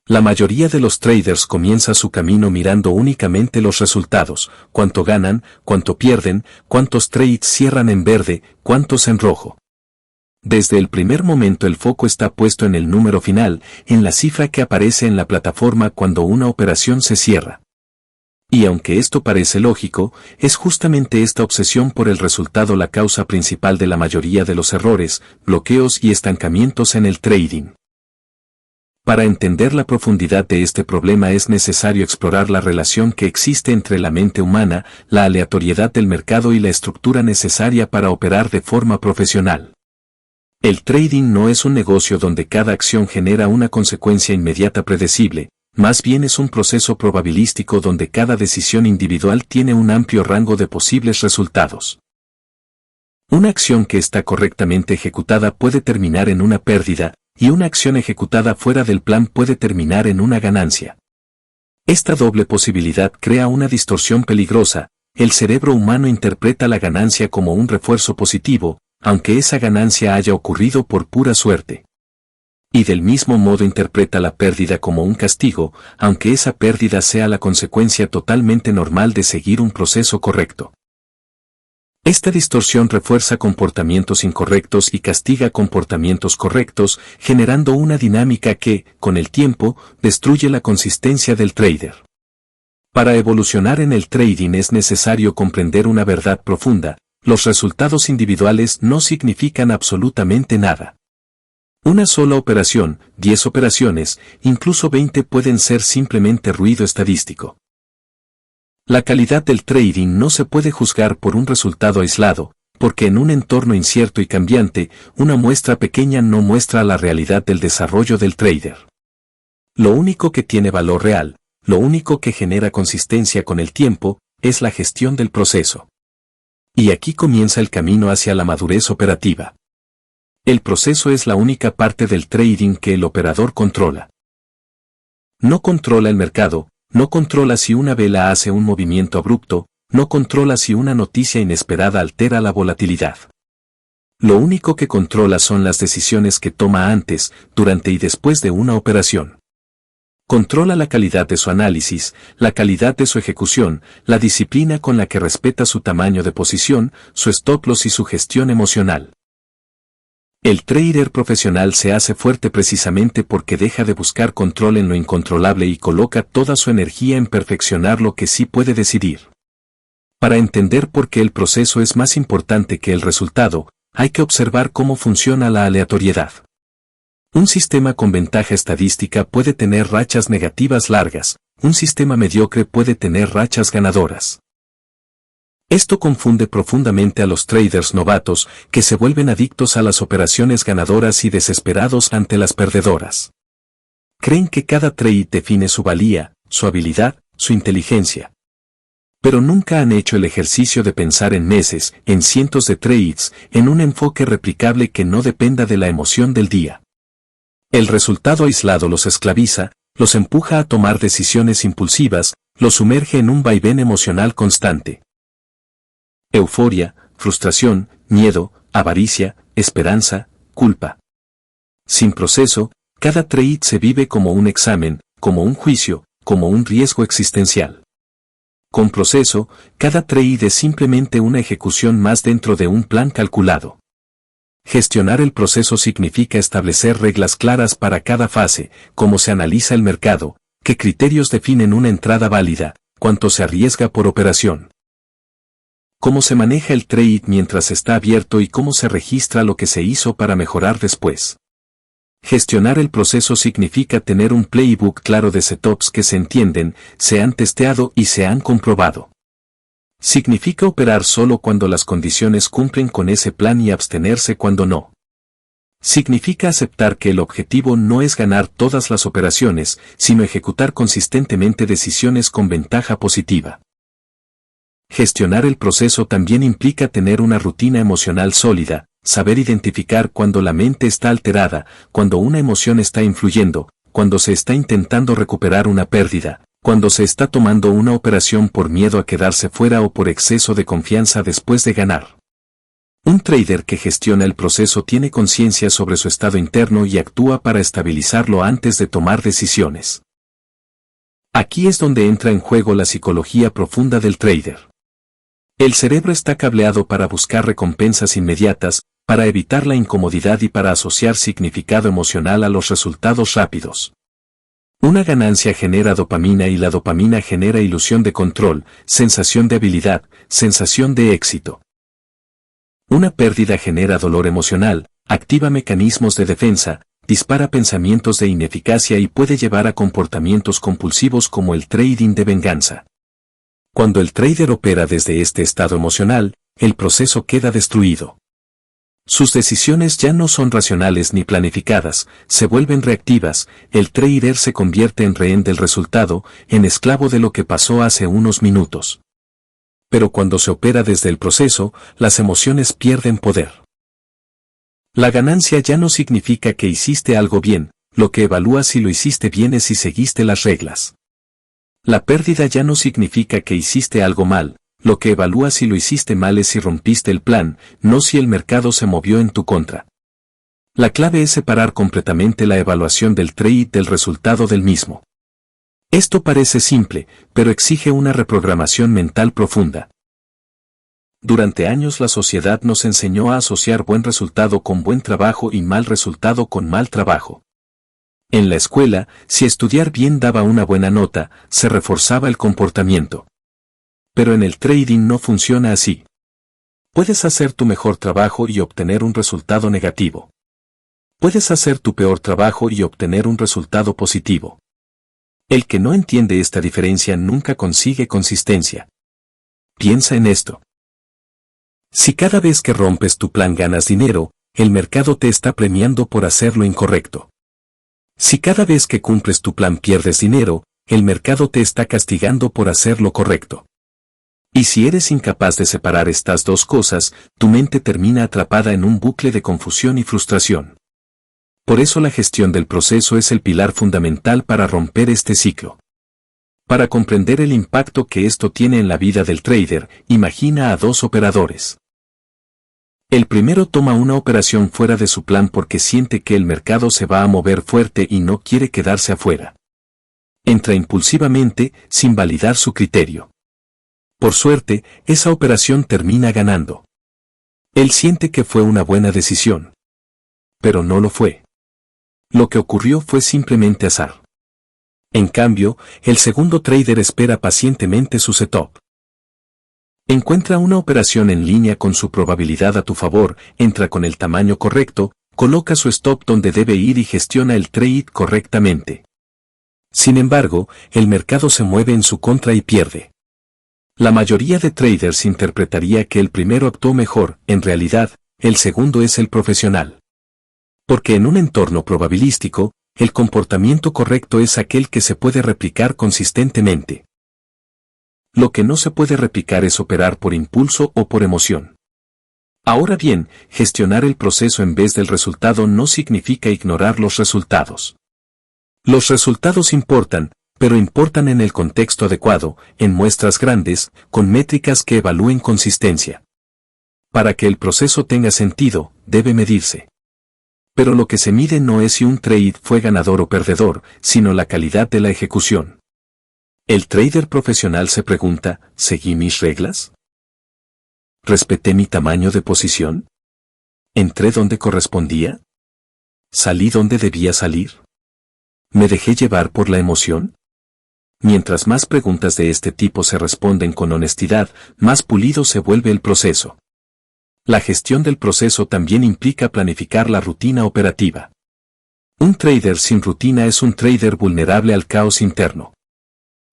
La mayoría de los traders comienza su camino mirando únicamente los resultados, cuánto ganan, cuánto pierden, cuántos trades cierran en verde, cuántos en rojo. Desde el primer momento el foco está puesto en el número final, en la cifra que aparece en la plataforma cuando una operación se cierra. Y aunque esto parece lógico, es justamente esta obsesión por el resultado la causa principal de la mayoría de los errores, bloqueos y estancamientos en el trading. Para entender la profundidad de este problema es necesario explorar la relación que existe entre la mente humana, la aleatoriedad del mercado y la estructura necesaria para operar de forma profesional. El trading no es un negocio donde cada acción genera una consecuencia inmediata predecible, más bien es un proceso probabilístico donde cada decisión individual tiene un amplio rango de posibles resultados. Una acción que está correctamente ejecutada puede terminar en una pérdida, y una acción ejecutada fuera del plan puede terminar en una ganancia. Esta doble posibilidad crea una distorsión peligrosa. El cerebro humano interpreta la ganancia como un refuerzo positivo, aunque esa ganancia haya ocurrido por pura suerte. Y del mismo modo interpreta la pérdida como un castigo, aunque esa pérdida sea la consecuencia totalmente normal de seguir un proceso correcto. Esta distorsión refuerza comportamientos incorrectos y castiga comportamientos correctos, generando una dinámica que, con el tiempo, destruye la consistencia del trader. Para evolucionar en el trading es necesario comprender una verdad profunda: los resultados individuales no significan absolutamente nada. Una sola operación, 10 operaciones, incluso 20 pueden ser simplemente ruido estadístico. La calidad del trading no se puede juzgar por un resultado aislado, porque en un entorno incierto y cambiante, una muestra pequeña no muestra la realidad del desarrollo del trader. Lo único que tiene valor real, lo único que genera consistencia con el tiempo, es la gestión del proceso. Y aquí comienza el camino hacia la madurez operativa. El proceso es la única parte del trading que el operador controla. No controla el mercado, no controla si una vela hace un movimiento abrupto, no controla si una noticia inesperada altera la volatilidad. Lo único que controla son las decisiones que toma antes, durante y después de una operación. Controla la calidad de su análisis, la calidad de su ejecución, la disciplina con la que respeta su tamaño de posición, su stop loss y su gestión emocional. El trader profesional se hace fuerte precisamente porque deja de buscar control en lo incontrolable y coloca toda su energía en perfeccionar lo que sí puede decidir. Para entender por qué el proceso es más importante que el resultado, hay que observar cómo funciona la aleatoriedad. Un sistema con ventaja estadística puede tener rachas negativas largas, un sistema mediocre puede tener rachas ganadoras. Esto confunde profundamente a los traders novatos, que se vuelven adictos a las operaciones ganadoras y desesperados ante las perdedoras. Creen que cada trade define su valía, su habilidad, su inteligencia. Pero nunca han hecho el ejercicio de pensar en meses, en cientos de trades, en un enfoque replicable que no dependa de la emoción del día. El resultado aislado los esclaviza, los empuja a tomar decisiones impulsivas, los sumerge en un vaivén emocional constante. Euforia, frustración, miedo, avaricia, esperanza, culpa. Sin proceso, cada trade se vive como un examen, como un juicio, como un riesgo existencial. Con proceso, cada trade es simplemente una ejecución más dentro de un plan calculado. Gestionar el proceso significa establecer reglas claras para cada fase, cómo se analiza el mercado, qué criterios definen una entrada válida, cuánto se arriesga por operación. Cómo se maneja el trade mientras está abierto y cómo se registra lo que se hizo para mejorar después. Gestionar el proceso significa tener un playbook claro de setups que se entienden, se han testeado y se han comprobado. Significa operar solo cuando las condiciones cumplen con ese plan y abstenerse cuando no. Significa aceptar que el objetivo no es ganar todas las operaciones, sino ejecutar consistentemente decisiones con ventaja positiva. Gestionar el proceso también implica tener una rutina emocional sólida, saber identificar cuando la mente está alterada, cuando una emoción está influyendo, cuando se está intentando recuperar una pérdida, cuando se está tomando una operación por miedo a quedarse fuera o por exceso de confianza después de ganar. Un trader que gestiona el proceso tiene conciencia sobre su estado interno y actúa para estabilizarlo antes de tomar decisiones. Aquí es donde entra en juego la psicología profunda del trader. El cerebro está cableado para buscar recompensas inmediatas, para evitar la incomodidad y para asociar significado emocional a los resultados rápidos. Una ganancia genera dopamina y la dopamina genera ilusión de control, sensación de habilidad, sensación de éxito. Una pérdida genera dolor emocional, activa mecanismos de defensa, dispara pensamientos de ineficacia y puede llevar a comportamientos compulsivos como el trading de venganza. Cuando el trader opera desde este estado emocional, el proceso queda destruido. Sus decisiones ya no son racionales ni planificadas, se vuelven reactivas, el trader se convierte en rehén del resultado, en esclavo de lo que pasó hace unos minutos. Pero cuando se opera desde el proceso, las emociones pierden poder. La ganancia ya no significa que hiciste algo bien, lo que evalúa si lo hiciste bien es si seguiste las reglas. La pérdida ya no significa que hiciste algo mal, lo que evalúa si lo hiciste mal es si rompiste el plan, no si el mercado se movió en tu contra. La clave es separar completamente la evaluación del trade del resultado del mismo. Esto parece simple, pero exige una reprogramación mental profunda. Durante años la sociedad nos enseñó a asociar buen resultado con buen trabajo y mal resultado con mal trabajo. En la escuela, si estudiar bien daba una buena nota, se reforzaba el comportamiento. Pero en el trading no funciona así. Puedes hacer tu mejor trabajo y obtener un resultado negativo. Puedes hacer tu peor trabajo y obtener un resultado positivo. El que no entiende esta diferencia nunca consigue consistencia. Piensa en esto. Si cada vez que rompes tu plan ganas dinero, el mercado te está premiando por hacer lo incorrecto. Si cada vez que cumples tu plan pierdes dinero, el mercado te está castigando por hacer lo correcto. Y si eres incapaz de separar estas dos cosas, tu mente termina atrapada en un bucle de confusión y frustración. Por eso la gestión del proceso es el pilar fundamental para romper este ciclo. Para comprender el impacto que esto tiene en la vida del trader, imagina a dos operadores. El primero toma una operación fuera de su plan porque siente que el mercado se va a mover fuerte y no quiere quedarse afuera. Entra impulsivamente, sin validar su criterio. Por suerte, esa operación termina ganando. Él siente que fue una buena decisión. Pero no lo fue. Lo que ocurrió fue simplemente azar. En cambio, el segundo trader espera pacientemente su setup. Encuentra una operación en línea con su probabilidad a tu favor, entra con el tamaño correcto, coloca su stop donde debe ir y gestiona el trade correctamente. Sin embargo, el mercado se mueve en su contra y pierde. La mayoría de traders interpretaría que el primero actuó mejor, en realidad, el segundo es el profesional. Porque en un entorno probabilístico, el comportamiento correcto es aquel que se puede replicar consistentemente. Lo que no se puede replicar es operar por impulso o por emoción. Ahora bien, gestionar el proceso en vez del resultado no significa ignorar los resultados. Los resultados importan, pero importan en el contexto adecuado, en muestras grandes, con métricas que evalúen consistencia. Para que el proceso tenga sentido, debe medirse. Pero lo que se mide no es si un trade fue ganador o perdedor, sino la calidad de la ejecución. El trader profesional se pregunta, ¿seguí mis reglas? ¿Respeté mi tamaño de posición? ¿Entré donde correspondía? ¿Salí donde debía salir? ¿Me dejé llevar por la emoción? Mientras más preguntas de este tipo se responden con honestidad, más pulido se vuelve el proceso. La gestión del proceso también implica planificar la rutina operativa. Un trader sin rutina es un trader vulnerable al caos interno.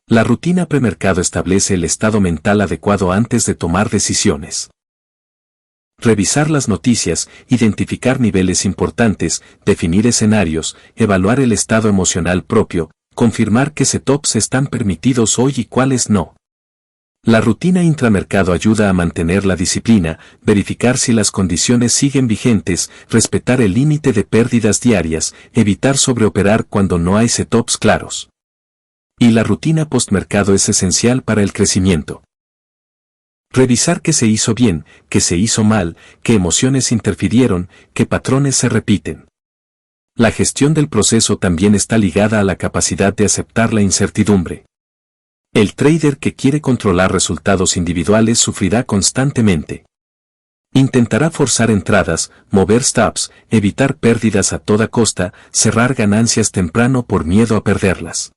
La rutina premercado establece el estado mental adecuado antes de tomar decisiones. Revisar las noticias, identificar niveles importantes, definir escenarios, evaluar el estado emocional propio, confirmar qué setups están permitidos hoy y cuáles no. La rutina intramercado ayuda a mantener la disciplina, verificar si las condiciones siguen vigentes, respetar el límite de pérdidas diarias, evitar sobreoperar cuando no hay setups claros. Y la rutina postmercado es esencial para el crecimiento. Revisar qué se hizo bien, qué se hizo mal, qué emociones interfirieron, qué patrones se repiten. La gestión del proceso también está ligada a la capacidad de aceptar la incertidumbre. El trader que quiere controlar resultados individuales sufrirá constantemente. Intentará forzar entradas, mover stops, evitar pérdidas a toda costa, cerrar ganancias temprano por miedo a perderlas.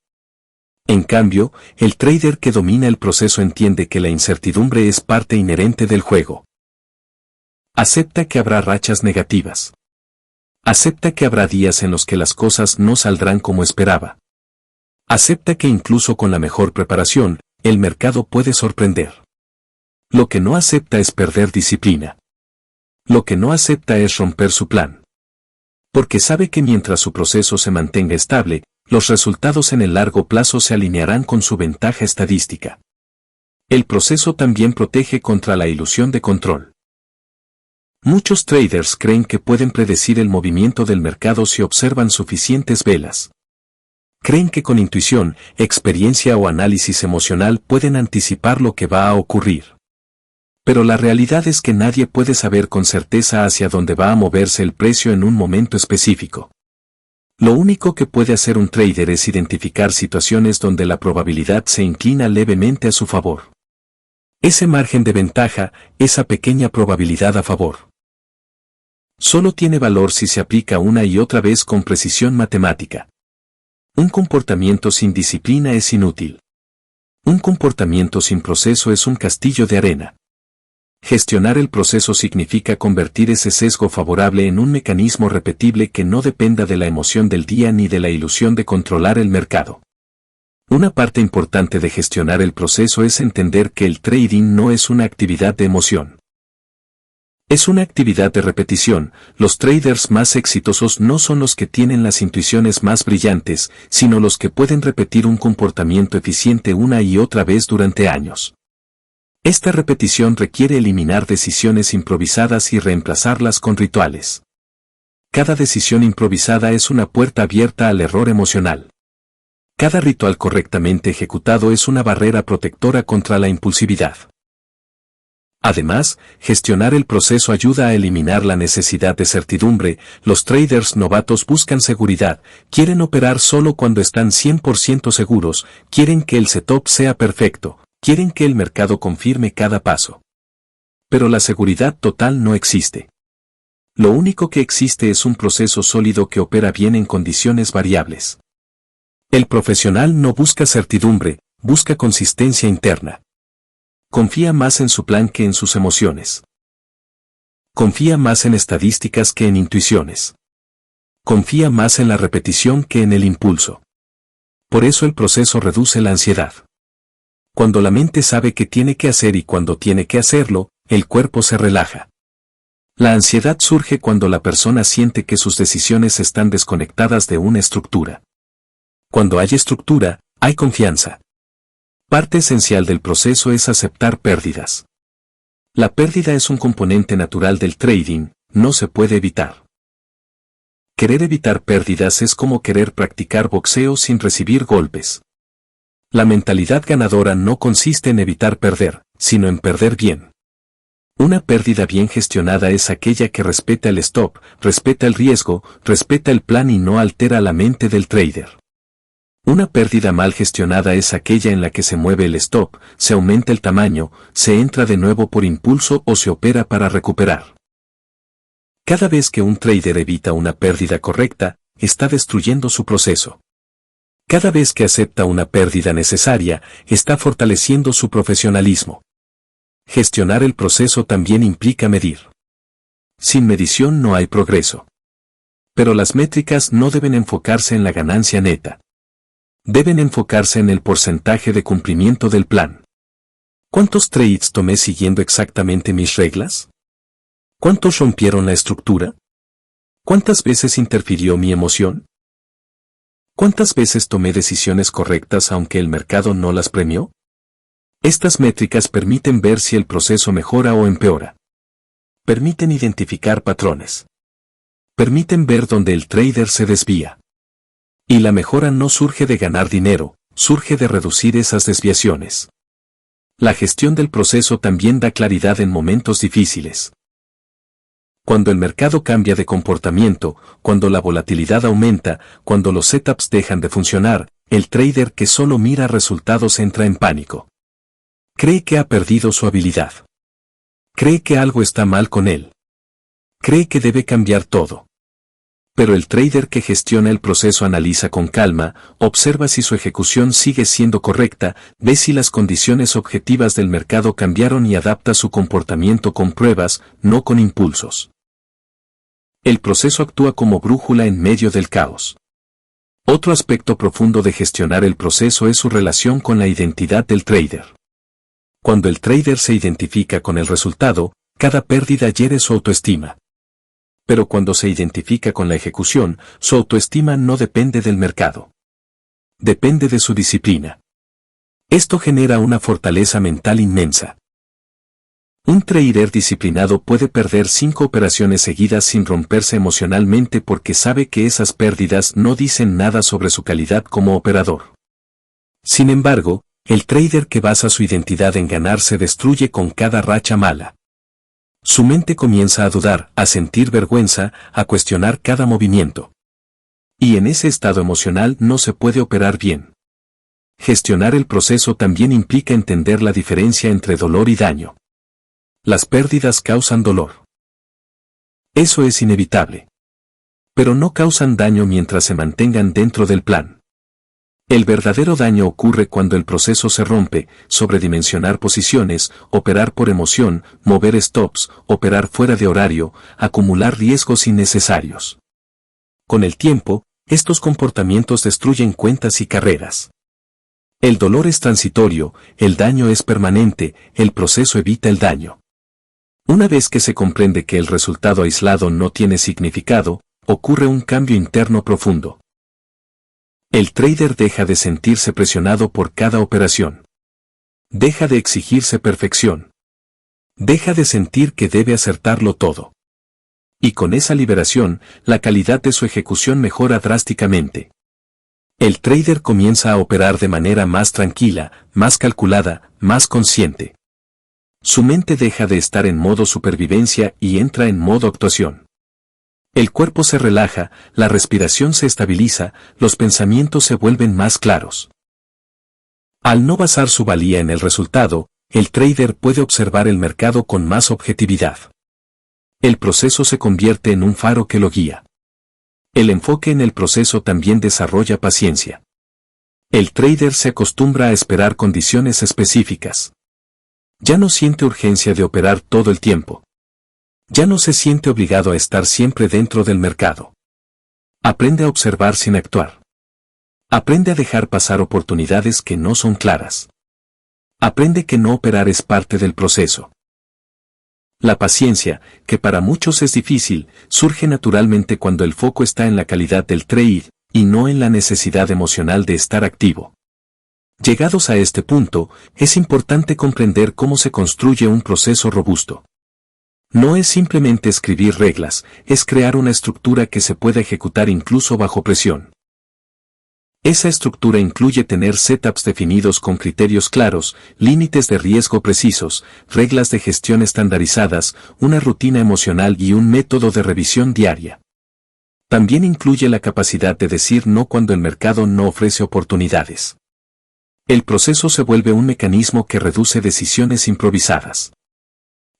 En cambio, el trader que domina el proceso entiende que la incertidumbre es parte inherente del juego. Acepta que habrá rachas negativas. Acepta que habrá días en los que las cosas no saldrán como esperaba. Acepta que incluso con la mejor preparación, el mercado puede sorprender. Lo que no acepta es perder disciplina. Lo que no acepta es romper su plan. Porque sabe que mientras su proceso se mantenga estable, los resultados en el largo plazo se alinearán con su ventaja estadística. El proceso también protege contra la ilusión de control. Muchos traders creen que pueden predecir el movimiento del mercado si observan suficientes velas. Creen que con intuición, experiencia o análisis emocional pueden anticipar lo que va a ocurrir. Pero la realidad es que nadie puede saber con certeza hacia dónde va a moverse el precio en un momento específico. Lo único que puede hacer un trader es identificar situaciones donde la probabilidad se inclina levemente a su favor. Ese margen de ventaja, esa pequeña probabilidad a favor, solo tiene valor si se aplica una y otra vez con precisión matemática. Un comportamiento sin disciplina es inútil. Un comportamiento sin proceso es un castillo de arena. Gestionar el proceso significa convertir ese sesgo favorable en un mecanismo repetible que no dependa de la emoción del día ni de la ilusión de controlar el mercado. Una parte importante de gestionar el proceso es entender que el trading no es una actividad de emoción. Es una actividad de repetición. Los traders más exitosos no son los que tienen las intuiciones más brillantes, sino los que pueden repetir un comportamiento eficiente una y otra vez durante años. Esta repetición requiere eliminar decisiones improvisadas y reemplazarlas con rituales. Cada decisión improvisada es una puerta abierta al error emocional. Cada ritual correctamente ejecutado es una barrera protectora contra la impulsividad. Además, gestionar el proceso ayuda a eliminar la necesidad de certidumbre. Los traders novatos buscan seguridad, quieren operar solo cuando están 100% seguros, quieren que el setup sea perfecto. Quieren que el mercado confirme cada paso. Pero la seguridad total no existe. Lo único que existe es un proceso sólido que opera bien en condiciones variables. El profesional no busca certidumbre, busca consistencia interna. Confía más en su plan que en sus emociones. Confía más en estadísticas que en intuiciones. Confía más en la repetición que en el impulso. Por eso el proceso reduce la ansiedad. Cuando la mente sabe qué tiene que hacer y cuando tiene que hacerlo, el cuerpo se relaja. La ansiedad surge cuando la persona siente que sus decisiones están desconectadas de una estructura. Cuando hay estructura, hay confianza. Parte esencial del proceso es aceptar pérdidas. La pérdida es un componente natural del trading, no se puede evitar. Querer evitar pérdidas es como querer practicar boxeo sin recibir golpes. La mentalidad ganadora no consiste en evitar perder, sino en perder bien. Una pérdida bien gestionada es aquella que respeta el stop, respeta el riesgo, respeta el plan y no altera la mente del trader. Una pérdida mal gestionada es aquella en la que se mueve el stop, se aumenta el tamaño, se entra de nuevo por impulso o se opera para recuperar. Cada vez que un trader evita una pérdida correcta, está destruyendo su proceso. Cada vez que acepta una pérdida necesaria, está fortaleciendo su profesionalismo. Gestionar el proceso también implica medir. Sin medición no hay progreso. Pero las métricas no deben enfocarse en la ganancia neta. Deben enfocarse en el porcentaje de cumplimiento del plan. ¿Cuántos trades tomé siguiendo exactamente mis reglas? ¿Cuántos rompieron la estructura? ¿Cuántas veces interfirió mi emoción? ¿Cuántas veces tomé decisiones correctas aunque el mercado no las premió? Estas métricas permiten ver si el proceso mejora o empeora. Permiten identificar patrones. Permiten ver dónde el trader se desvía. Y la mejora no surge de ganar dinero, surge de reducir esas desviaciones. La gestión del proceso también da claridad en momentos difíciles. Cuando el mercado cambia de comportamiento, cuando la volatilidad aumenta, cuando los setups dejan de funcionar, el trader que solo mira resultados entra en pánico. Cree que ha perdido su habilidad. Cree que algo está mal con él. Cree que debe cambiar todo. Pero el trader que gestiona el proceso analiza con calma, observa si su ejecución sigue siendo correcta, ve si las condiciones objetivas del mercado cambiaron y adapta su comportamiento con pruebas, no con impulsos. El proceso actúa como brújula en medio del caos. Otro aspecto profundo de gestionar el proceso es su relación con la identidad del trader. Cuando el trader se identifica con el resultado, cada pérdida hiere su autoestima. Pero cuando se identifica con la ejecución, su autoestima no depende del mercado. Depende de su disciplina. Esto genera una fortaleza mental inmensa. Un trader disciplinado puede perder 5 operaciones seguidas sin romperse emocionalmente porque sabe que esas pérdidas no dicen nada sobre su calidad como operador. Sin embargo, el trader que basa su identidad en ganar se destruye con cada racha mala. Su mente comienza a dudar, a sentir vergüenza, a cuestionar cada movimiento. Y en ese estado emocional no se puede operar bien. Gestionar el proceso también implica entender la diferencia entre dolor y daño. Las pérdidas causan dolor. Eso es inevitable. Pero no causan daño mientras se mantengan dentro del plan. El verdadero daño ocurre cuando el proceso se rompe, sobredimensionar posiciones, operar por emoción, mover stops, operar fuera de horario, acumular riesgos innecesarios. Con el tiempo, estos comportamientos destruyen cuentas y carreras. El dolor es transitorio, el daño es permanente, el proceso evita el daño. Una vez que se comprende que el resultado aislado no tiene significado, ocurre un cambio interno profundo. El trader deja de sentirse presionado por cada operación. Deja de exigirse perfección. Deja de sentir que debe acertarlo todo. Y con esa liberación, la calidad de su ejecución mejora drásticamente. El trader comienza a operar de manera más tranquila, más calculada, más consciente. Su mente deja de estar en modo supervivencia y entra en modo actuación. El cuerpo se relaja, la respiración se estabiliza, los pensamientos se vuelven más claros. Al no basar su valía en el resultado, el trader puede observar el mercado con más objetividad. El proceso se convierte en un faro que lo guía. El enfoque en el proceso también desarrolla paciencia. El trader se acostumbra a esperar condiciones específicas. Ya no siente urgencia de operar todo el tiempo. Ya no se siente obligado a estar siempre dentro del mercado. Aprende a observar sin actuar. Aprende a dejar pasar oportunidades que no son claras. Aprende que no operar es parte del proceso. La paciencia, que para muchos es difícil, surge naturalmente cuando el foco está en la calidad del trade, y no en la necesidad emocional de estar activo. Llegados a este punto, es importante comprender cómo se construye un proceso robusto. No es simplemente escribir reglas, es crear una estructura que se pueda ejecutar incluso bajo presión. Esa estructura incluye tener setups definidos con criterios claros, límites de riesgo precisos, reglas de gestión estandarizadas, una rutina emocional y un método de revisión diaria. También incluye la capacidad de decir no cuando el mercado no ofrece oportunidades. El proceso se vuelve un mecanismo que reduce decisiones improvisadas.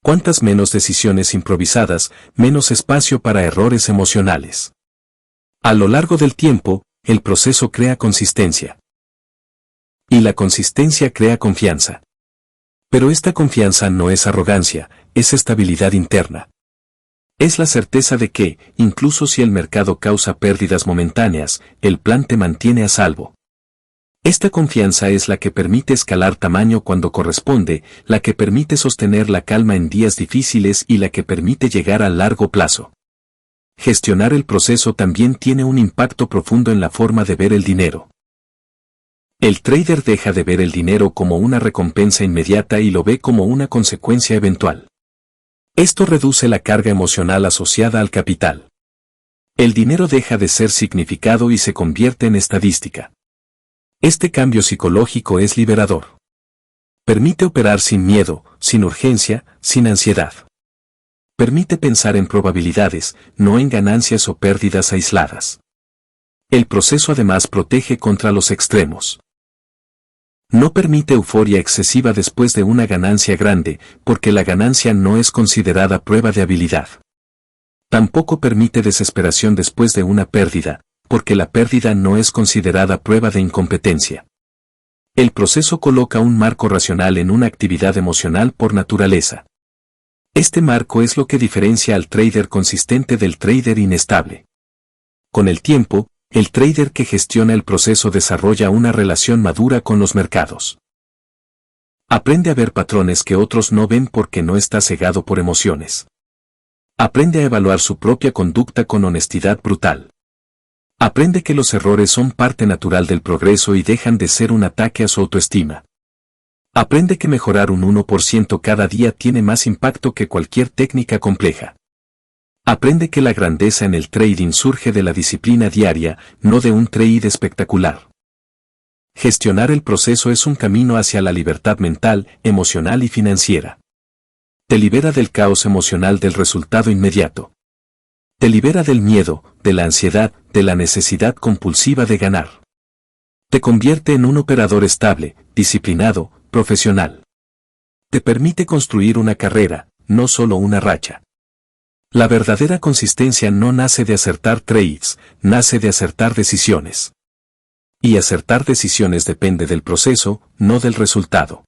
Cuantas menos decisiones improvisadas, menos espacio para errores emocionales. A lo largo del tiempo, el proceso crea consistencia. Y la consistencia crea confianza. Pero esta confianza no es arrogancia, es estabilidad interna. Es la certeza de que, incluso si el mercado causa pérdidas momentáneas, el plan te mantiene a salvo. Esta confianza es la que permite escalar tamaño cuando corresponde, la que permite sostener la calma en días difíciles y la que permite llegar a largo plazo. Gestionar el proceso también tiene un impacto profundo en la forma de ver el dinero. El trader deja de ver el dinero como una recompensa inmediata y lo ve como una consecuencia eventual. Esto reduce la carga emocional asociada al capital. El dinero deja de ser significado y se convierte en estadística. Este cambio psicológico es liberador. Permite operar sin miedo, sin urgencia, sin ansiedad. Permite pensar en probabilidades, no en ganancias o pérdidas aisladas. El proceso además protege contra los extremos. No permite euforia excesiva después de una ganancia grande, porque la ganancia no es considerada prueba de habilidad. Tampoco permite desesperación después de una pérdida, porque la pérdida no es considerada prueba de incompetencia. El proceso coloca un marco racional en una actividad emocional por naturaleza. Este marco es lo que diferencia al trader consistente del trader inestable. Con el tiempo, el trader que gestiona el proceso desarrolla una relación madura con los mercados. Aprende a ver patrones que otros no ven porque no está cegado por emociones. Aprende a evaluar su propia conducta con honestidad brutal. Aprende que los errores son parte natural del progreso y dejan de ser un ataque a su autoestima. Aprende que mejorar un 1% cada día tiene más impacto que cualquier técnica compleja. Aprende que la grandeza en el trading surge de la disciplina diaria, no de un trade espectacular. Gestionar el proceso es un camino hacia la libertad mental, emocional y financiera. Te libera del caos emocional del resultado inmediato. Te libera del miedo, de la ansiedad, de la necesidad compulsiva de ganar. Te convierte en un operador estable, disciplinado, profesional. Te permite construir una carrera, no solo una racha. La verdadera consistencia no nace de acertar trades, nace de acertar decisiones. Y acertar decisiones depende del proceso, no del resultado.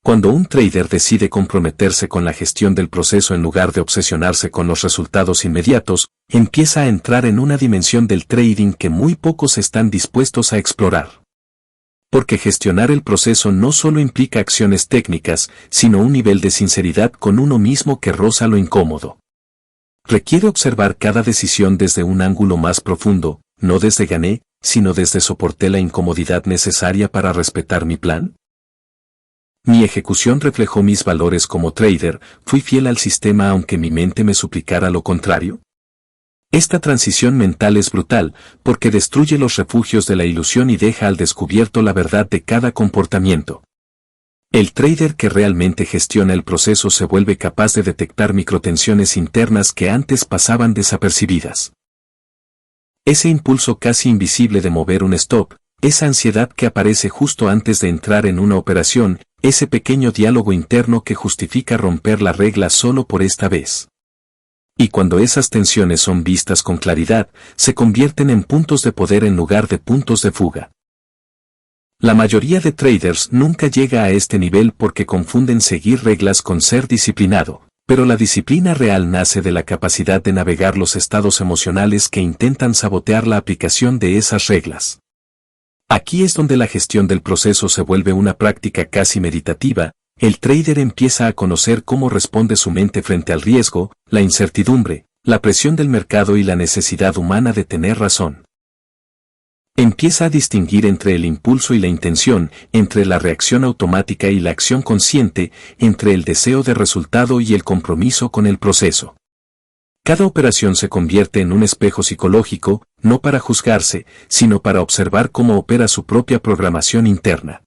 Cuando un trader decide comprometerse con la gestión del proceso en lugar de obsesionarse con los resultados inmediatos, empieza a entrar en una dimensión del trading que muy pocos están dispuestos a explorar. Porque gestionar el proceso no solo implica acciones técnicas, sino un nivel de sinceridad con uno mismo que roza lo incómodo. Requiere observar cada decisión desde un ángulo más profundo, no desde gané, sino desde soporté la incomodidad necesaria para respetar mi plan. Mi ejecución reflejó mis valores como trader, fui fiel al sistema aunque mi mente me suplicara lo contrario. Esta transición mental es brutal, porque destruye los refugios de la ilusión y deja al descubierto la verdad de cada comportamiento. El trader que realmente gestiona el proceso se vuelve capaz de detectar microtensiones internas que antes pasaban desapercibidas. Ese impulso casi invisible de mover un stop, esa ansiedad que aparece justo antes de entrar en una operación, ese pequeño diálogo interno que justifica romper la regla solo por esta vez. Y cuando esas tensiones son vistas con claridad, se convierten en puntos de poder en lugar de puntos de fuga. La mayoría de traders nunca llega a este nivel porque confunden seguir reglas con ser disciplinado, pero la disciplina real nace de la capacidad de navegar los estados emocionales que intentan sabotear la aplicación de esas reglas. Aquí es donde la gestión del proceso se vuelve una práctica casi meditativa. El trader empieza a conocer cómo responde su mente frente al riesgo, la incertidumbre, la presión del mercado y la necesidad humana de tener razón. Empieza a distinguir entre el impulso y la intención, entre la reacción automática y la acción consciente, entre el deseo de resultado y el compromiso con el proceso. Cada operación se convierte en un espejo psicológico, no para juzgarse, sino para observar cómo opera su propia programación interna.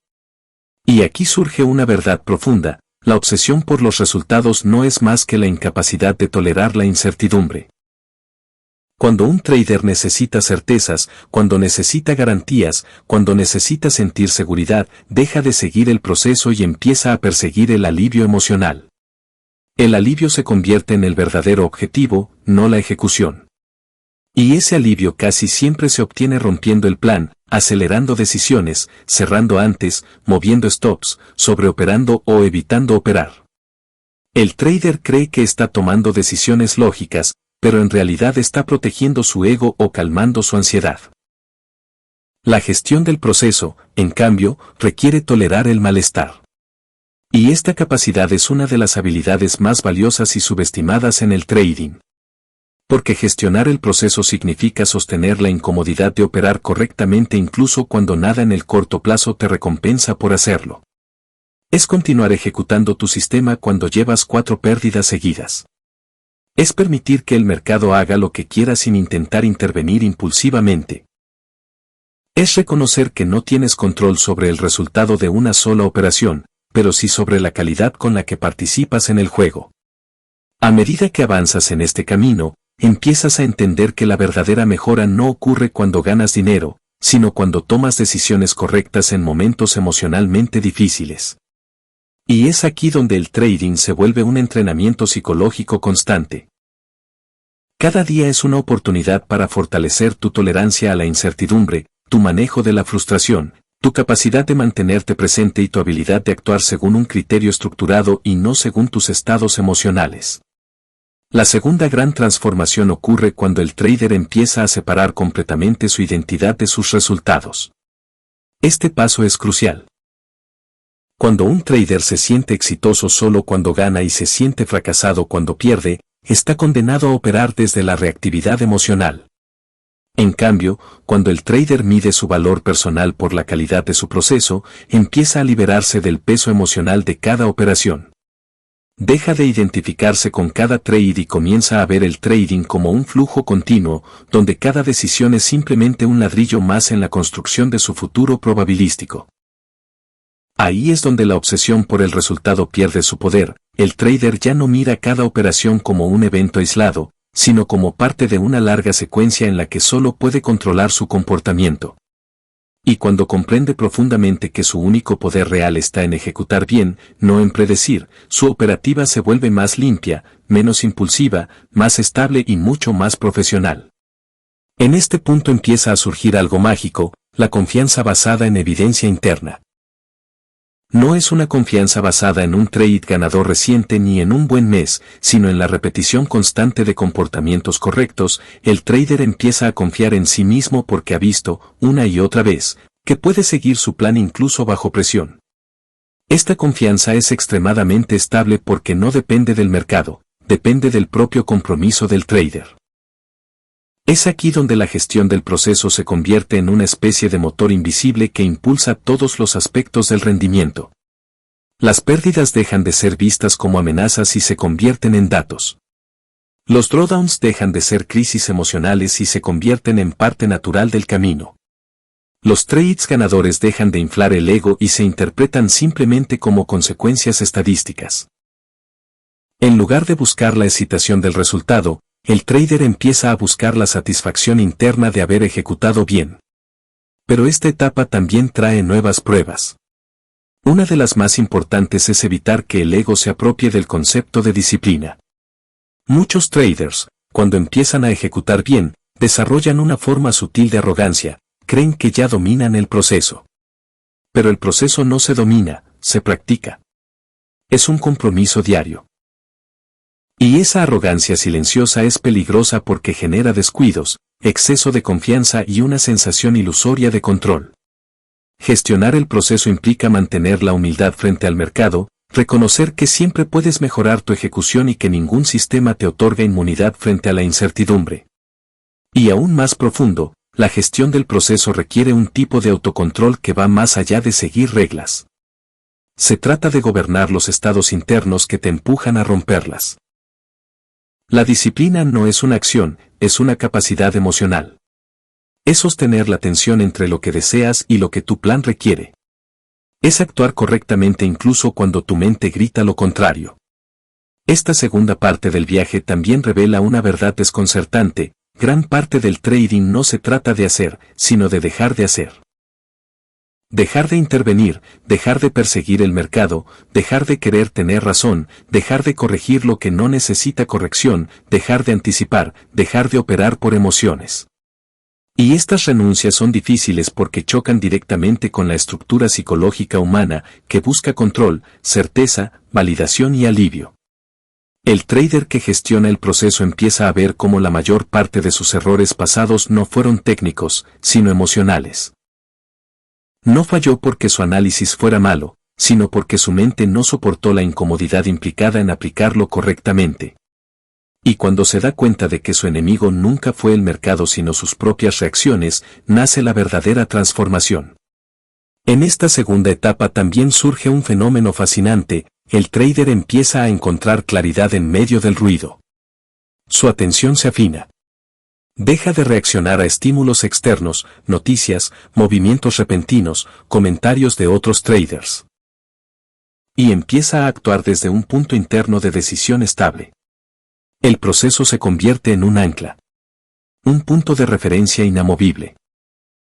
Y aquí surge una verdad profunda: la obsesión por los resultados no es más que la incapacidad de tolerar la incertidumbre. Cuando un trader necesita certezas, cuando necesita garantías, cuando necesita sentir seguridad, deja de seguir el proceso y empieza a perseguir el alivio emocional. El alivio se convierte en el verdadero objetivo, no la ejecución. Y ese alivio casi siempre se obtiene rompiendo el plan, acelerando decisiones, cerrando antes, moviendo stops, sobreoperando o evitando operar. El trader cree que está tomando decisiones lógicas, pero en realidad está protegiendo su ego o calmando su ansiedad. La gestión del proceso, en cambio, requiere tolerar el malestar. Y esta capacidad es una de las habilidades más valiosas y subestimadas en el trading. Porque gestionar el proceso significa sostener la incomodidad de operar correctamente incluso cuando nada en el corto plazo te recompensa por hacerlo. Es continuar ejecutando tu sistema cuando llevas 4 pérdidas seguidas. Es permitir que el mercado haga lo que quiera sin intentar intervenir impulsivamente. Es reconocer que no tienes control sobre el resultado de una sola operación, pero sí sobre la calidad con la que participas en el juego. A medida que avanzas en este camino, empiezas a entender que la verdadera mejora no ocurre cuando ganas dinero, sino cuando tomas decisiones correctas en momentos emocionalmente difíciles. Y es aquí donde el trading se vuelve un entrenamiento psicológico constante. Cada día es una oportunidad para fortalecer tu tolerancia a la incertidumbre, tu manejo de la frustración, tu capacidad de mantenerte presente y tu habilidad de actuar según un criterio estructurado y no según tus estados emocionales. La segunda gran transformación ocurre cuando el trader empieza a separar completamente su identidad de sus resultados. Este paso es crucial. Cuando un trader se siente exitoso solo cuando gana y se siente fracasado cuando pierde, está condenado a operar desde la reactividad emocional. En cambio, cuando el trader mide su valor personal por la calidad de su proceso, empieza a liberarse del peso emocional de cada operación. Deja de identificarse con cada trade y comienza a ver el trading como un flujo continuo, donde cada decisión es simplemente un ladrillo más en la construcción de su futuro probabilístico. Ahí es donde la obsesión por el resultado pierde su poder. El trader ya no mira cada operación como un evento aislado, sino como parte de una larga secuencia en la que solo puede controlar su comportamiento. Y cuando comprende profundamente que su único poder real está en ejecutar bien, no en predecir, su operativa se vuelve más limpia, menos impulsiva, más estable y mucho más profesional. En este punto empieza a surgir algo mágico, la confianza basada en evidencia interna. No es una confianza basada en un trade ganador reciente ni en un buen mes, sino en la repetición constante de comportamientos correctos. El trader empieza a confiar en sí mismo porque ha visto, una y otra vez, que puede seguir su plan incluso bajo presión. Esta confianza es extremadamente estable porque no depende del mercado, depende del propio compromiso del trader. Es aquí donde la gestión del proceso se convierte en una especie de motor invisible que impulsa todos los aspectos del rendimiento. Las pérdidas dejan de ser vistas como amenazas y se convierten en datos. Los drawdowns dejan de ser crisis emocionales y se convierten en parte natural del camino. Los trades ganadores dejan de inflar el ego y se interpretan simplemente como consecuencias estadísticas. En lugar de buscar la excitación del resultado, el trader empieza a buscar la satisfacción interna de haber ejecutado bien. Pero esta etapa también trae nuevas pruebas. Una de las más importantes es evitar que el ego se apropie del concepto de disciplina. Muchos traders, cuando empiezan a ejecutar bien, desarrollan una forma sutil de arrogancia, creen que ya dominan el proceso. Pero el proceso no se domina, se practica. Es un compromiso diario. Y esa arrogancia silenciosa es peligrosa porque genera descuidos, exceso de confianza y una sensación ilusoria de control. Gestionar el proceso implica mantener la humildad frente al mercado, reconocer que siempre puedes mejorar tu ejecución y que ningún sistema te otorga inmunidad frente a la incertidumbre. Y aún más profundo, la gestión del proceso requiere un tipo de autocontrol que va más allá de seguir reglas. Se trata de gobernar los estados internos que te empujan a romperlas. La disciplina no es una acción, es una capacidad emocional. Es sostener la tensión entre lo que deseas y lo que tu plan requiere. Es actuar correctamente incluso cuando tu mente grita lo contrario. Esta segunda parte del viaje también revela una verdad desconcertante: gran parte del trading no se trata de hacer, sino de dejar de hacer. Dejar de intervenir, dejar de perseguir el mercado, dejar de querer tener razón, dejar de corregir lo que no necesita corrección, dejar de anticipar, dejar de operar por emociones. Y estas renuncias son difíciles porque chocan directamente con la estructura psicológica humana, que busca control, certeza, validación y alivio. El trader que gestiona el proceso empieza a ver cómo la mayor parte de sus errores pasados no fueron técnicos, sino emocionales. No falló porque su análisis fuera malo, sino porque su mente no soportó la incomodidad implicada en aplicarlo correctamente. Y cuando se da cuenta de que su enemigo nunca fue el mercado sino sus propias reacciones, nace la verdadera transformación. En esta segunda etapa también surge un fenómeno fascinante: el trader empieza a encontrar claridad en medio del ruido. Su atención se afina. Deja de reaccionar a estímulos externos, noticias, movimientos repentinos, comentarios de otros traders. Y empieza a actuar desde un punto interno de decisión estable. El proceso se convierte en un ancla. Un punto de referencia inamovible.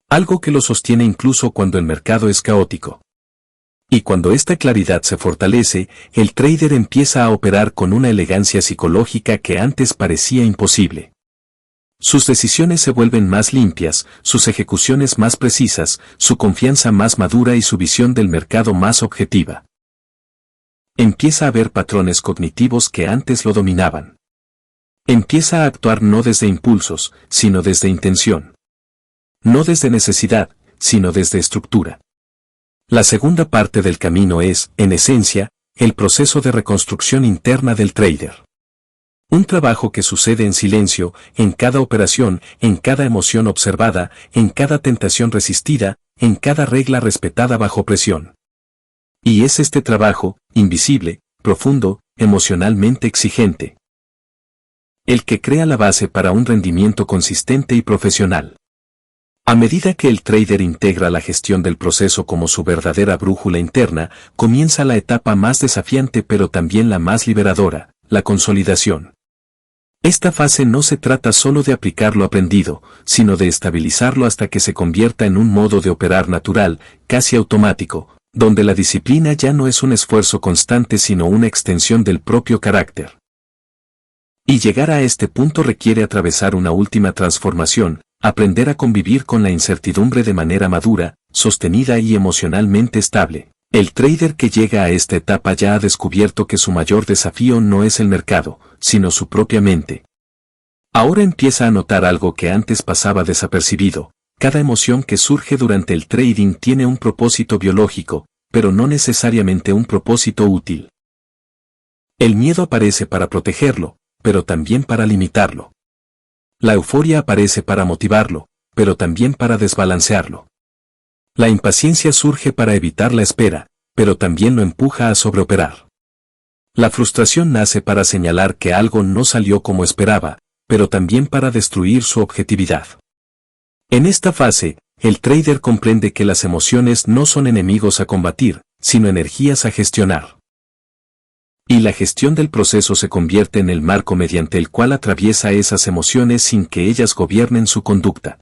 Algo que lo sostiene incluso cuando el mercado es caótico. Y cuando esta claridad se fortalece, el trader empieza a operar con una elegancia psicológica que antes parecía imposible. Sus decisiones se vuelven más limpias, sus ejecuciones más precisas, su confianza más madura y su visión del mercado más objetiva. Empieza a ver patrones cognitivos que antes lo dominaban. Empieza a actuar no desde impulsos, sino desde intención. No desde necesidad, sino desde estructura. La segunda parte del camino es, en esencia, el proceso de reconstrucción interna del trader. Un trabajo que sucede en silencio, en cada operación, en cada emoción observada, en cada tentación resistida, en cada regla respetada bajo presión. Y es este trabajo, invisible, profundo, emocionalmente exigente, el que crea la base para un rendimiento consistente y profesional. A medida que el trader integra la gestión del proceso como su verdadera brújula interna, comienza la etapa más desafiante pero también la más liberadora, la consolidación. Esta fase no se trata solo de aplicar lo aprendido, sino de estabilizarlo hasta que se convierta en un modo de operar natural, casi automático, donde la disciplina ya no es un esfuerzo constante sino una extensión del propio carácter. Y llegar a este punto requiere atravesar una última transformación, aprender a convivir con la incertidumbre de manera madura, sostenida y emocionalmente estable. El trader que llega a esta etapa ya ha descubierto que su mayor desafío no es el mercado, sino su propia mente. Ahora empieza a notar algo que antes pasaba desapercibido. Cada emoción que surge durante el trading tiene un propósito biológico, pero no necesariamente un propósito útil. El miedo aparece para protegerlo, pero también para limitarlo. La euforia aparece para motivarlo, pero también para desbalancearlo. La impaciencia surge para evitar la espera, pero también lo empuja a sobreoperar. La frustración nace para señalar que algo no salió como esperaba, pero también para destruir su objetividad. En esta fase, el trader comprende que las emociones no son enemigos a combatir, sino energías a gestionar. Y la gestión del proceso se convierte en el marco mediante el cual atraviesa esas emociones sin que ellas gobiernen su conducta.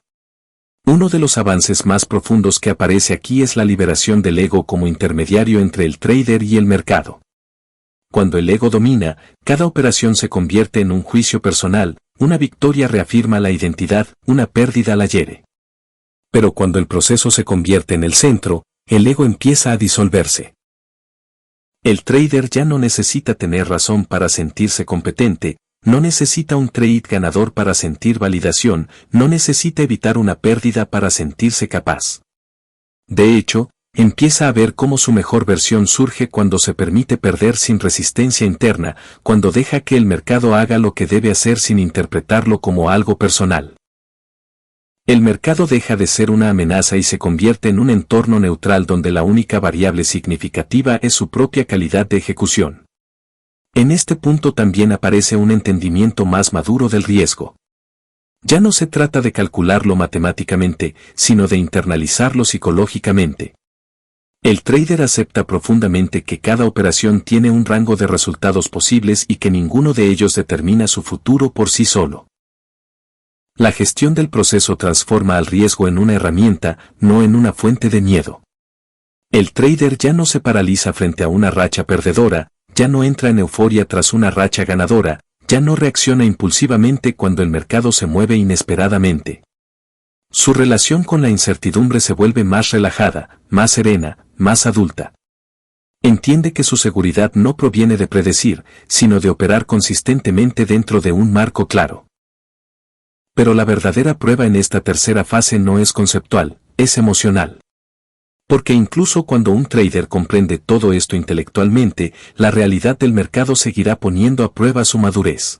Uno de los avances más profundos que aparece aquí es la liberación del ego como intermediario entre el trader y el mercado. Cuando el ego domina, cada operación se convierte en un juicio personal, una victoria reafirma la identidad, una pérdida la hiere. Pero cuando el proceso se convierte en el centro, el ego empieza a disolverse. El trader ya no necesita tener razón para sentirse competente, no necesita un trade ganador para sentir validación, no necesita evitar una pérdida para sentirse capaz. De hecho, empieza a ver cómo su mejor versión surge cuando se permite perder sin resistencia interna, cuando deja que el mercado haga lo que debe hacer sin interpretarlo como algo personal. El mercado deja de ser una amenaza y se convierte en un entorno neutral donde la única variable significativa es su propia calidad de ejecución. En este punto también aparece un entendimiento más maduro del riesgo. Ya no se trata de calcularlo matemáticamente, sino de internalizarlo psicológicamente. El trader acepta profundamente que cada operación tiene un rango de resultados posibles y que ninguno de ellos determina su futuro por sí solo. La gestión del proceso transforma al riesgo en una herramienta, no en una fuente de miedo. El trader ya no se paraliza frente a una racha perdedora, ya no entra en euforia tras una racha ganadora, ya no reacciona impulsivamente cuando el mercado se mueve inesperadamente. Su relación con la incertidumbre se vuelve más relajada, más serena, más adulta. Entiende que su seguridad no proviene de predecir, sino de operar consistentemente dentro de un marco claro. Pero la verdadera prueba en esta tercera fase no es conceptual, es emocional. Porque incluso cuando un trader comprende todo esto intelectualmente, la realidad del mercado seguirá poniendo a prueba su madurez.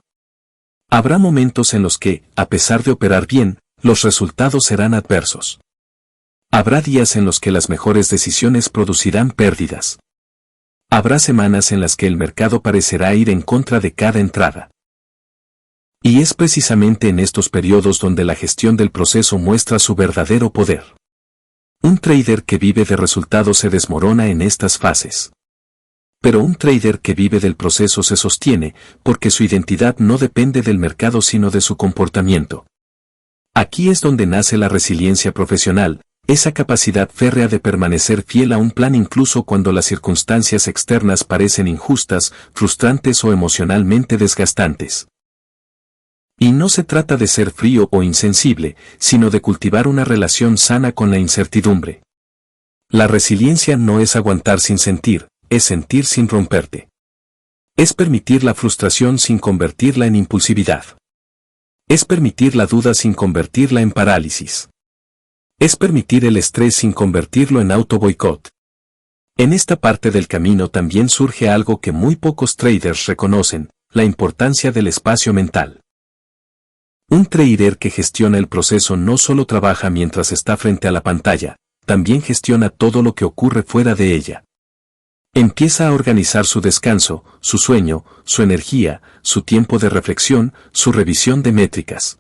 Habrá momentos en los que, a pesar de operar bien, los resultados serán adversos. Habrá días en los que las mejores decisiones producirán pérdidas. Habrá semanas en las que el mercado parecerá ir en contra de cada entrada. Y es precisamente en estos periodos donde la gestión del proceso muestra su verdadero poder. Un trader que vive de resultados se desmorona en estas fases. Pero un trader que vive del proceso se sostiene, porque su identidad no depende del mercado sino de su comportamiento. Aquí es donde nace la resiliencia profesional, esa capacidad férrea de permanecer fiel a un plan incluso cuando las circunstancias externas parecen injustas, frustrantes o emocionalmente desgastantes. Y no se trata de ser frío o insensible, sino de cultivar una relación sana con la incertidumbre. La resiliencia no es aguantar sin sentir, es sentir sin romperte. Es permitir la frustración sin convertirla en impulsividad. Es permitir la duda sin convertirla en parálisis. Es permitir el estrés sin convertirlo en auto-boicot. En esta parte del camino también surge algo que muy pocos traders reconocen, la importancia del espacio mental. Un trader que gestiona el proceso no solo trabaja mientras está frente a la pantalla, también gestiona todo lo que ocurre fuera de ella. Empieza a organizar su descanso, su sueño, su energía, su tiempo de reflexión, su revisión de métricas.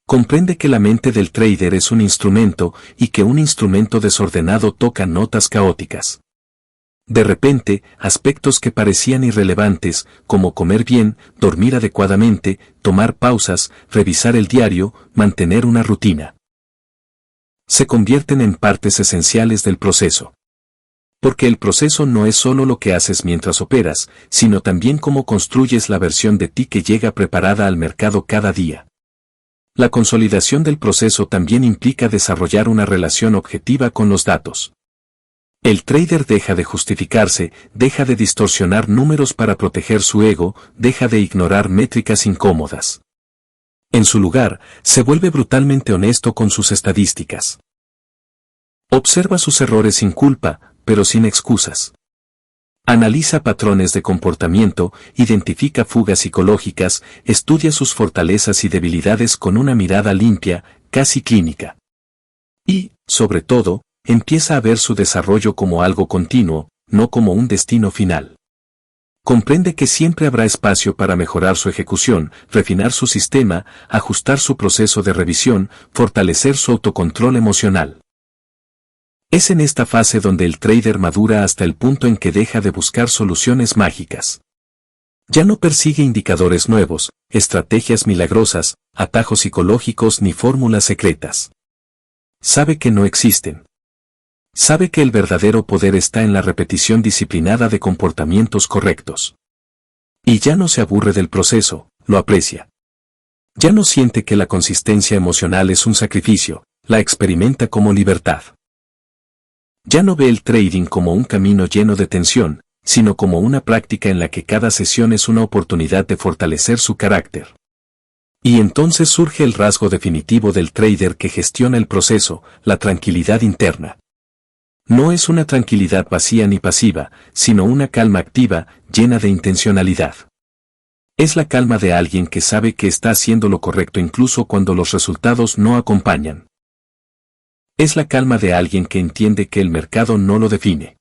Comprende que la mente del trader es un instrumento y que un instrumento desordenado toca notas caóticas. De repente, aspectos que parecían irrelevantes, como comer bien, dormir adecuadamente, tomar pausas, revisar el diario, mantener una rutina, se convierten en partes esenciales del proceso. Porque el proceso no es solo lo que haces mientras operas, sino también cómo construyes la versión de ti que llega preparada al mercado cada día. La consolidación del proceso también implica desarrollar una relación objetiva con los datos. El trader deja de justificarse, deja de distorsionar números para proteger su ego, deja de ignorar métricas incómodas. En su lugar, se vuelve brutalmente honesto con sus estadísticas. Observa sus errores sin culpa, pero sin excusas. Analiza patrones de comportamiento, identifica fugas psicológicas, estudia sus fortalezas y debilidades con una mirada limpia, casi clínica. Y, sobre todo, empieza a ver su desarrollo como algo continuo, no como un destino final. Comprende que siempre habrá espacio para mejorar su ejecución, refinar su sistema, ajustar su proceso de revisión, fortalecer su autocontrol emocional. Es en esta fase donde el trader madura hasta el punto en que deja de buscar soluciones mágicas. Ya no persigue indicadores nuevos, estrategias milagrosas, atajos psicológicos ni fórmulas secretas. Sabe que no existen. Sabe que el verdadero poder está en la repetición disciplinada de comportamientos correctos. Y ya no se aburre del proceso, lo aprecia. Ya no siente que la consistencia emocional es un sacrificio, la experimenta como libertad. Ya no ve el trading como un camino lleno de tensión, sino como una práctica en la que cada sesión es una oportunidad de fortalecer su carácter. Y entonces surge el rasgo definitivo del trader que gestiona el proceso, la tranquilidad interna. No es una tranquilidad vacía ni pasiva, sino una calma activa, llena de intencionalidad. Es la calma de alguien que sabe que está haciendo lo correcto incluso cuando los resultados no acompañan. Es la calma de alguien que entiende que el mercado no lo define.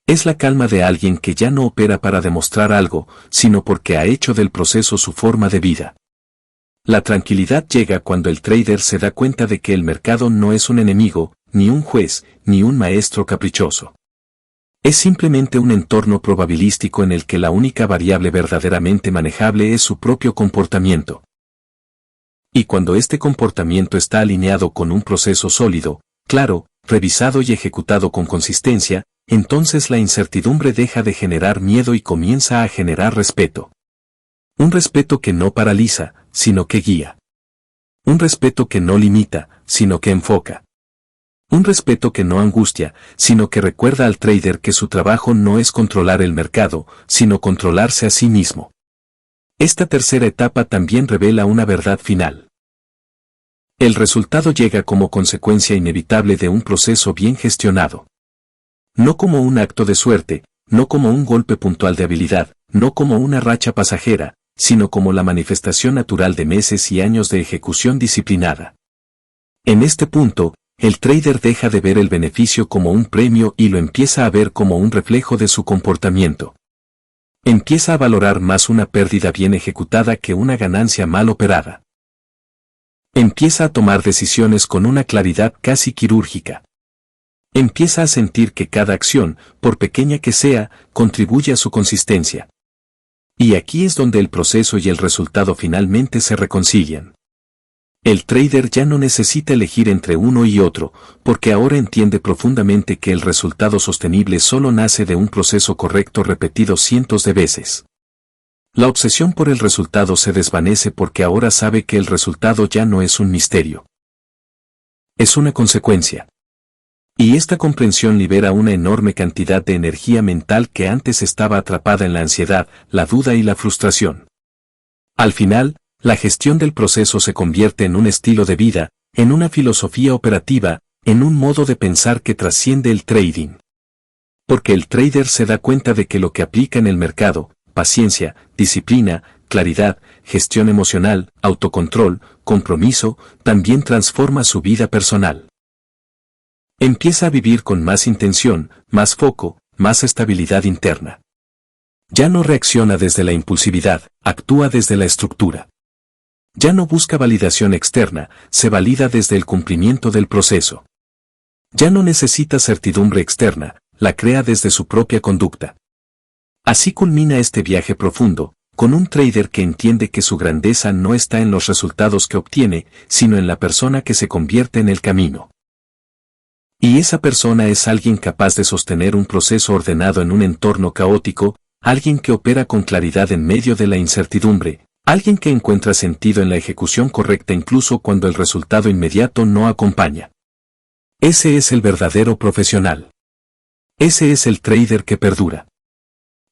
Es la calma de alguien que ya no opera para demostrar algo, sino porque ha hecho del proceso su forma de vida. La tranquilidad llega cuando el trader se da cuenta de que el mercado no es un enemigo, ni un juez, ni un maestro caprichoso. Es simplemente un entorno probabilístico en el que la única variable verdaderamente manejable es su propio comportamiento. Y cuando este comportamiento está alineado con un proceso sólido, claro, revisado y ejecutado con consistencia, entonces la incertidumbre deja de generar miedo y comienza a generar respeto. Un respeto que no paraliza, sino que guía. Un respeto que no limita, sino que enfoca. Un respeto que no angustia, sino que recuerda al trader que su trabajo no es controlar el mercado, sino controlarse a sí mismo. Esta tercera etapa también revela una verdad final. El resultado llega como consecuencia inevitable de un proceso bien gestionado. No como un acto de suerte, no como un golpe puntual de habilidad, no como una racha pasajera, sino como la manifestación natural de meses y años de ejecución disciplinada. En este punto, el trader deja de ver el beneficio como un premio y lo empieza a ver como un reflejo de su comportamiento. Empieza a valorar más una pérdida bien ejecutada que una ganancia mal operada. Empieza a tomar decisiones con una claridad casi quirúrgica. Empieza a sentir que cada acción, por pequeña que sea, contribuye a su consistencia. Y aquí es donde el proceso y el resultado finalmente se reconcilian. El trader ya no necesita elegir entre uno y otro, porque ahora entiende profundamente que el resultado sostenible solo nace de un proceso correcto repetido cientos de veces. La obsesión por el resultado se desvanece porque ahora sabe que el resultado ya no es un misterio. Es una consecuencia. Y esta comprensión libera una enorme cantidad de energía mental que antes estaba atrapada en la ansiedad, la duda y la frustración. Al final, la gestión del proceso se convierte en un estilo de vida, en una filosofía operativa, en un modo de pensar que trasciende el trading. Porque el trader se da cuenta de que lo que aplica en el mercado, paciencia, disciplina, claridad, gestión emocional, autocontrol, compromiso, también transforma su vida personal. Empieza a vivir con más intención, más foco, más estabilidad interna. Ya no reacciona desde la impulsividad, actúa desde la estructura. Ya no busca validación externa, se valida desde el cumplimiento del proceso. Ya no necesita certidumbre externa, la crea desde su propia conducta. Así culmina este viaje profundo, con un trader que entiende que su grandeza no está en los resultados que obtiene, sino en la persona que se convierte en el camino. Y esa persona es alguien capaz de sostener un proceso ordenado en un entorno caótico, alguien que opera con claridad en medio de la incertidumbre, alguien que encuentra sentido en la ejecución correcta incluso cuando el resultado inmediato no acompaña. Ese es el verdadero profesional. Ese es el trader que perdura.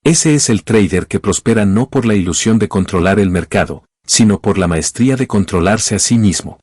Ese es el trader que prospera no por la ilusión de controlar el mercado, sino por la maestría de controlarse a sí mismo.